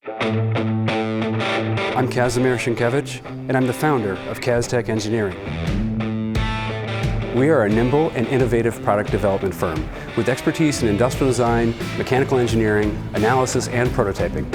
I'm Kazimierz, and I'm the founder of Caztek Engineering. We are a nimble and innovative product development firm with expertise in industrial design, mechanical engineering, analysis, and prototyping.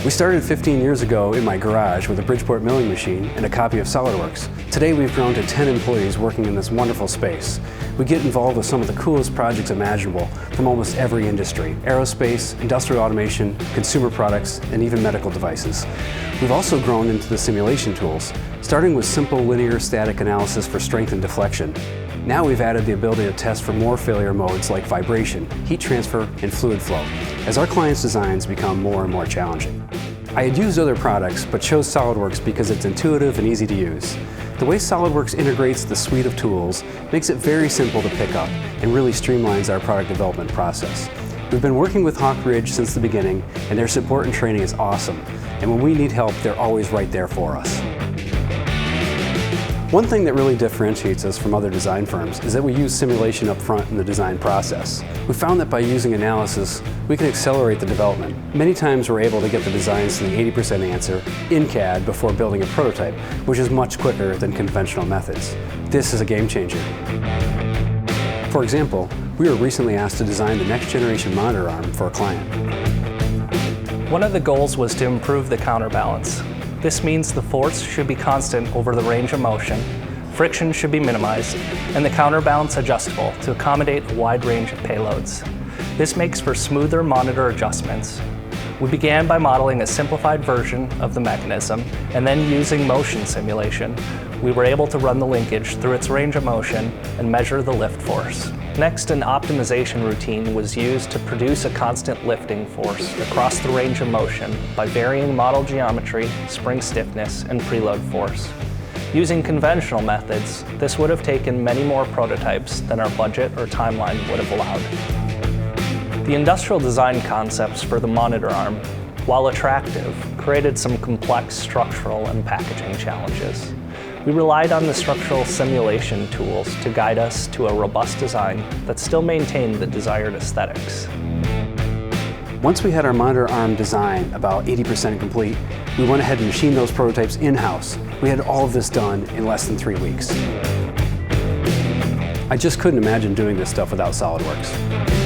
We started 15 years ago in my garage with a Bridgeport milling machine and a copy of SolidWorks. Today we've grown to 10 employees working in this wonderful space. We get involved with some of the coolest projects imaginable from almost every industry: aerospace, industrial automation, consumer products, and even medical devices. We've also grown into the simulation tools, starting with simple linear static analysis for strength and deflection. Now we've added the ability to test for more failure modes like vibration, heat transfer, and fluid flow, as our clients' designs become more and more challenging. I had used other products, but chose SolidWorks because it's intuitive and easy to use. The way SolidWorks integrates the suite of tools makes it very simple to pick up and really streamlines our product development process. We've been working with Hawk Ridge since the beginning, and their support and training is awesome. And when we need help, they're always right there for us. One thing that really differentiates us from other design firms is that we use simulation up front in the design process. We found that by using analysis, we can accelerate the development. Many times we're able to get the designs to the 80% answer in CAD before building a prototype, which is much quicker than conventional methods. This is a game changer. For example, we were recently asked to design the next generation monitor arm for a client. One of the goals was to improve the counterbalance. This means the force should be constant over the range of motion, friction should be minimized, and the counterbalance adjustable to accommodate a wide range of payloads. This makes for smoother monitor adjustments. We began by modeling a simplified version of the mechanism, and then using motion simulation, we were able to run the linkage through its range of motion and measure the lift force. Next, an optimization routine was used to produce a constant lifting force across the range of motion by varying model geometry, spring stiffness, and preload force. Using conventional methods, this would have taken many more prototypes than our budget or timeline would have allowed. The industrial design concepts for the monitor arm, while attractive, created some complex structural and packaging challenges. We relied on the structural simulation tools to guide us to a robust design that still maintained the desired aesthetics. Once we had our monitor arm design about 80% complete, we went ahead and machined those prototypes in-house. We had all of this done in less than 3 weeks. I just couldn't imagine doing this stuff without SolidWorks.